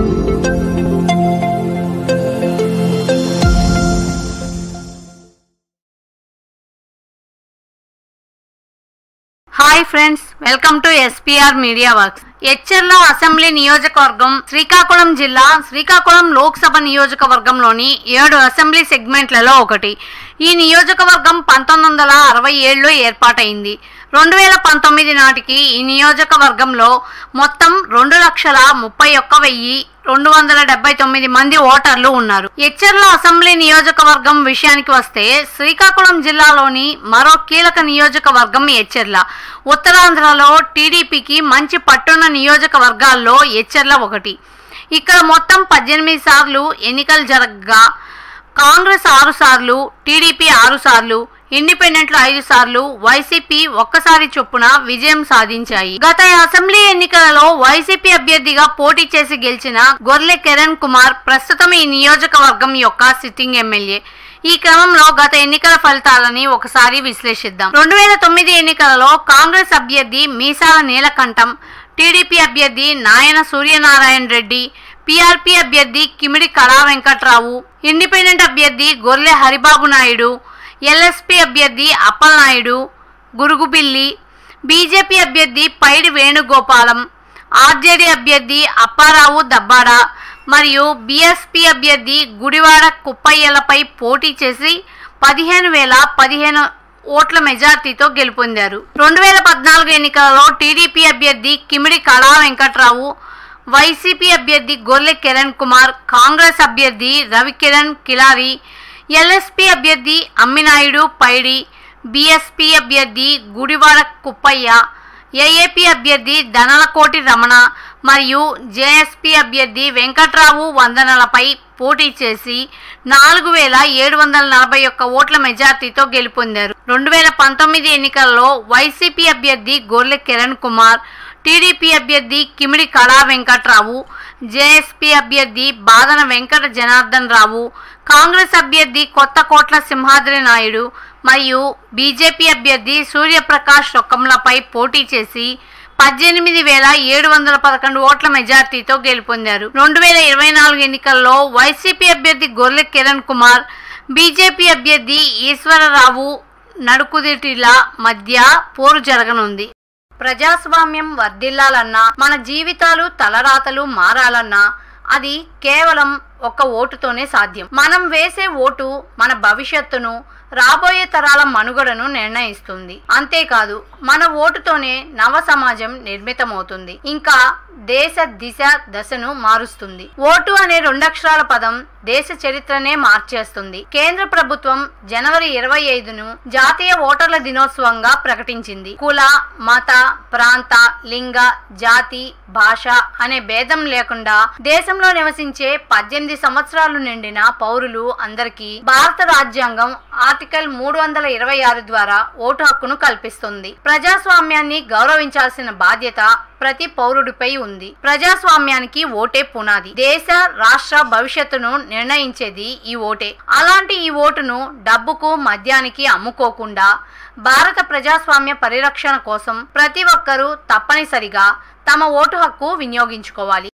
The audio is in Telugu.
Hi friends, welcome to SPR media works. Etcherla assembly నియోజకవర్గం శ్రీకాకుళం జిల్లా శ్రీకాకుళం లోక్సభ నియోజకవర్గంలోని 7 అసెంబ్లీ సెగ్మెంట్లలో ఒకటి. ఈ నియోజకవర్గం 1967లో ఏర్పాటైంది. 2019 నాటికి ఈ నియోజకవర్గంలో మొత్తం 2,31,279 మంది ఓటర్లు ఉన్నారు. ఎచ్చెర్ల అసెంబ్లీ నియోజకవర్గం విషయానికి వస్తే శ్రీకాకుళం జిల్లాలోని మరో కీలక నియోజకవర్గం ఎచ్చెర్ల. ఉత్తరాంధ్రలో టీడీపీకి మంచి పట్టున్న నియోజకవర్గాల్లో ఎచ్చెర్ల ఒకటి. ఇక్కడ మొత్తం 18 సార్లు ఎన్నికలు జరగగా కాంగ్రెస్ 6 సార్లు, టీడీపీ 6 సార్లు, ఇండిపెండెంట్లు 5 సార్లు, వైసీపీ 1 సారి చొప్పున విజయం సాధించాయి. గత అసెంబ్లీ ఎన్నికలలో వైసీపీ అభ్యర్థిగా పోటీ చేసి గెలిచిన గొర్లె కిరణ్ కుమార్ ప్రస్తుతం ఈ నియోజకవర్గం యొక్క సిట్టింగ్ ఎమ్మెల్యే. ఈ క్రమంలో గత ఎన్నికల ఫలితాలని ఒకసారి విశ్లేషిద్దాం. 2009 ఎన్నికలలో కాంగ్రెస్ అభ్యర్థి మీసాల నీలకంఠం, టీడీపీ అభ్యర్థి నాయన సూర్యనారాయణ రెడ్డి, పీఆర్పీ అభ్యర్థి కిమిడి కళా వెంకట్రావు, ఇండిపెండెంట్ అభ్యర్థి గొర్లె హరిబాబు నాయుడు, ఎల్ఎస్పీ అభ్యర్థి అప్పలనాయుడు గురుగుబిల్లి, బీజేపీ అభ్యర్థి పైడి వేణుగోపాలం, ఆర్జేడీ అభ్యర్థి అప్పారావు దబ్బాడ మరియు బీఎస్పీ అభ్యర్థి గుడివాడ కుప్పయ్యలపై పోటీ చేసి 15,015 ఓట్ల మెజార్టీతో గెలుపొందారు. 2014 ఎన్నికలలో టీడీపీ అభ్యర్థి కిమిడి కళా వెంకట్రావు, వైసీపీ అభ్యర్థి గొర్లె కిరణ్ కుమార్, కాంగ్రెస్ అభ్యర్థి రవికిరణ్ కిలారి, ఎల్ఎస్పీ అభ్యర్థి అమ్మినాయుడు పైడి, బీఎస్పీ అభ్యర్థి గుడివాడ కుప్పయ్య, ఏఏపీ అభ్యర్థి దనలకోటి రమణ మరియు జేఎస్పీ అభ్యర్థి వెంకట్రావు వందనలపై పోటీ చేసి 4,741 ఓట్ల మెజార్టీతో గెలుపొందారు. 2019 ఎన్నికల్లో వైసీపీ అభ్యర్థి గొర్లె కిరణ్ కుమార్, టీడీపీ అభ్యర్థి కిమిడి కళా వెంకట్రావు, జేఎస్పీ అభ్యర్థి బాదన వెంకట జనార్దన్ రావు, కాంగ్రెస్ అభ్యర్థి కొత్తకోట్ల సింహాద్రి నాయుడు మరియు బీజేపీ అభ్యర్థి సూర్యప్రకాష్ రొక్కంలపై పోటీ చేసి 18,711 ఓట్ల మెజార్టీతో గెలుపొందారు. 2024 ఎన్నికల్లో వైసీపీ అభ్యర్థి గొర్లె కిరణ్ కుమార్, బీజేపీ అభ్యర్థి ఈశ్వరరావు నడుకుదిటిల మధ్య పోరు జరగనుంది. ప్రజాస్వామ్యం వర్ధిల్లాలన్నా, మన జీవితాలు తలరాతలు మారాలన్నా అది కేవలం ఒక్క ఓటుతోనే సాధ్యం. మనం వేసే ఓటు మన భవిష్యత్తును, రాబోయే తరాల మనుగడను నిర్ణయిస్తుంది. అంతేకాదు, మన ఓటుతోనే నవ సమాజం నిర్మితమవుతుంది, ఇంకా దేశ దిశ దశను మారుస్తుంది. ఓటు అనే 2 అక్షరాల పదం దేశ చరిత్రనే మార్చేస్తుంది. కేంద్ర ప్రభుత్వం జనవరి 25ను జాతీయ ఓటర్ల దినోత్సవంగా ప్రకటించింది. కుల, మత, ప్రాంత, లింగ, జాతి, భాష అనే భేదం లేకుండా దేశంలో నివసించే 18 సంవత్సరాలు నిండిన పౌరులు అందరికీ భారత రాజ్యాంగం ఆర్టికల్ 326 ద్వారా ఓటు హక్కును కల్పిస్తుంది. ప్రజాస్వామ్యాన్ని గౌరవించాల్సిన బాధ్యత ప్రతి పౌరుడిపై ఉంది. ప్రజాస్వామ్యానికి ఓటే పునాది. దేశ, రాష్ట్ర భవిష్యత్తును నిర్ణయించేది ఈ ఓటే. అలాంటి ఈ ఓటును డబ్బుకు, మద్యానికి అమ్ముకోకుండా భారత ప్రజాస్వామ్య పరిరక్షణ కోసం ప్రతి ఒక్కరూ తప్పనిసరిగా తమ ఓటు హక్కు వినియోగించుకోవాలి.